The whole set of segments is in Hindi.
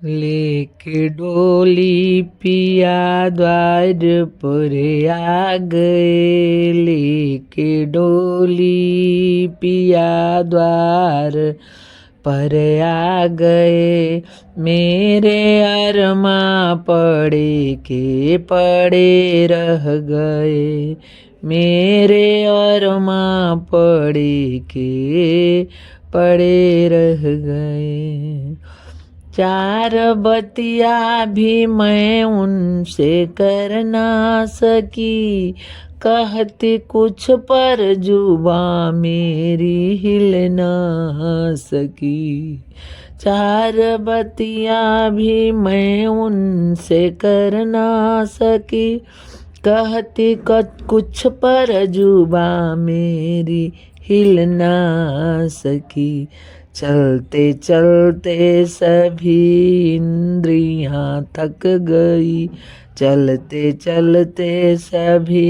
लेके डोली पिया द्वार पर आ गए, लेके डोली पिया द्वार पर आ गए। मेरे अरमा पड़े के पड़े रह गए, मेरे अरमा पड़े के पड़े रह गए। चार बतिया भी मैं उनसे कर ना सकी, कहती कुछ पर जुबां मेरी हिल ना सकी। चार बतिया भी मैं उनसे कर ना सकी, कहती कुछ पर जुबां मेरी हिल ना सकी। चलते चलते सभी इंद्रियां थक गई, चलते चलते सभी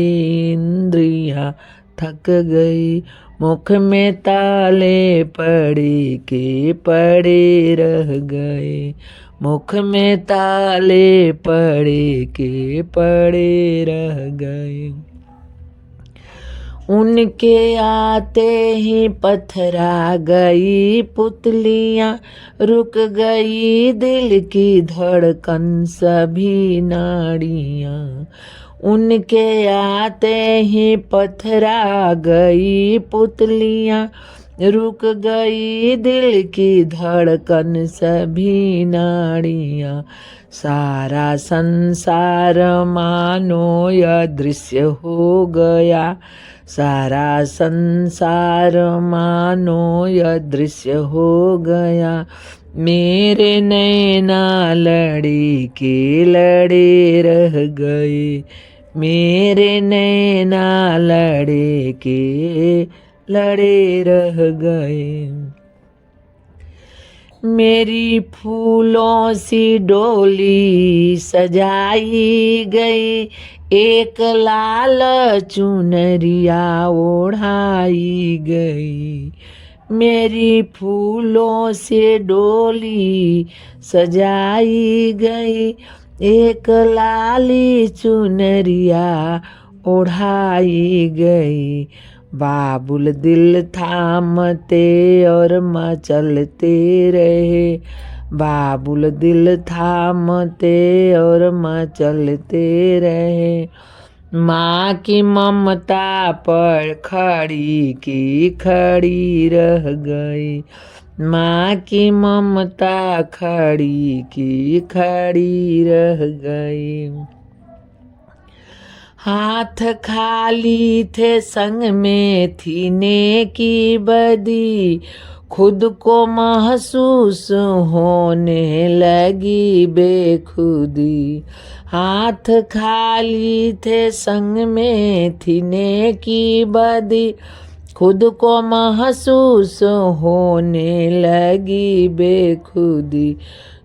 इंद्रियां थक गई। मुख में ताले पड़े के पड़े रह गए, मुख में ताले पड़े के पड़े रह गए। उनके आते ही पथरा गई पुतलियाँ, रुक गई दिल की धड़कन सभी नाड़ियाँ। उनके आते ही पथरा गई पुतलियाँ, रुक गई दिल की धड़कन सभी नाड़ियाँ। सारा संसार मानो यह दृश्य हो गया, सारा संसार मानो यह दृश्य हो गया। मेरे नैना लड़े के लड़े रह गए, मेरे नैना लड़े के लड़े रह गए। मेरी फूलों सी डोली सजाई गई, एक लाल चुनरिया ओढ़ाई गई। मेरी फूलों से डोली सजाई गई, एक लाली चुनरिया ओढ़ाई गई। बाबुल दिल थामते और मचलते रहे, बाबुल दिल थामते और मचलते रहे। माँ की ममता पर खड़ी की खड़ी रह गई, माँ की ममता खड़ी की खड़ी रह गई। हाथ खाली थे संग में थी नेकी बदी, खुद को महसूस होने लगी बेखुदी। हाथ खाली थे संग में थी नेकी बदी, खुद को महसूस होने लगी बेखुदी।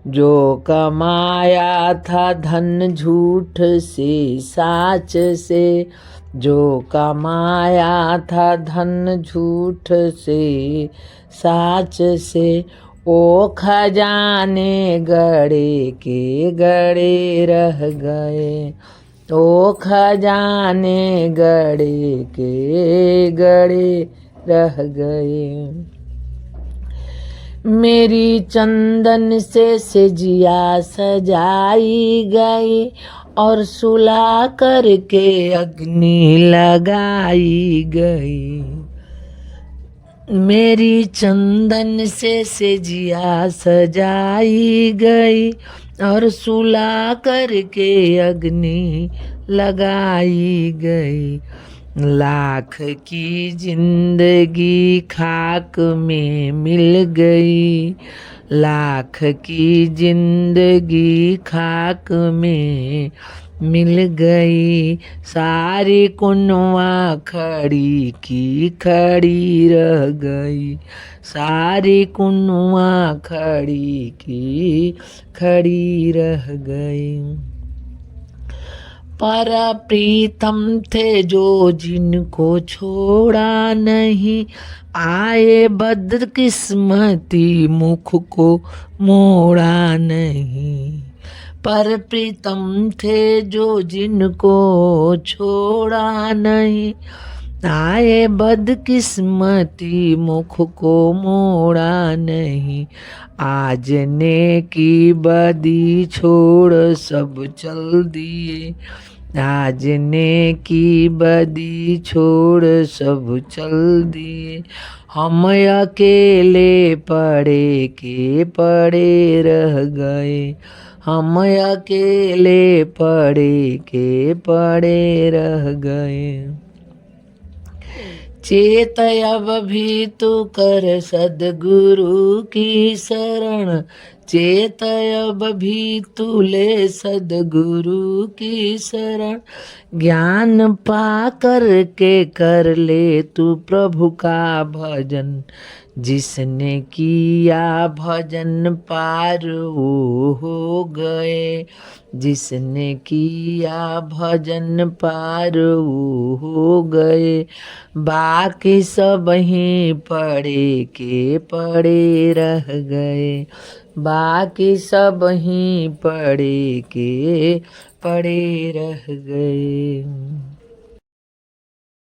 जो कमाया था धन झूठ से साच से, जो कमाया था धन झूठ से साच से, ओ खजाने गड़े के गड़े रह गए, ओ खजाने गड़े के गड़े रह गए। मेरी चंदन से सिजिया सजाई गई और सुला करके अग्नि लगाई गई। मेरी चंदन से सिजिया सजाई गई और सुला करके अग्नि लगाई गई। लाख की जिंदगी खाक में मिल गई, लाख की जिंदगी खाक में मिल गई। सारी कुनवा खड़ी की खड़ी रह गई, सारी कुनवा खड़ी की खड़ी रह गई। पर प्रीतम थे जो जिनको छोड़ा नहीं, आए बदकिस्मती मुख को मोड़ा नहीं। पर प्रीतम थे जो जिनको छोड़ा नहीं, आए बदकिस्मती मुख को मोड़ा नहीं। आज ने की बदी छोड़ सब चल दिए, आज ने की बदी छोड़ सब चल दिए। हम अकेले पड़े के पड़े रह गए, हम अकेले पड़े के पड़े रह गए। चेत अब भी तू कर सदगुरु की शरण, चेत अब भी तू ले सदगुरु की शरण। ज्ञान पा कर के कर ले तू प्रभु का भजन, जिसने किया भजन पार वो हो गए, जिसने किया भजन पार वो हो गए। बाकी सब ही पड़े के पड़े रह गए, बाकी सब ही पड़े के पड़े रह गए।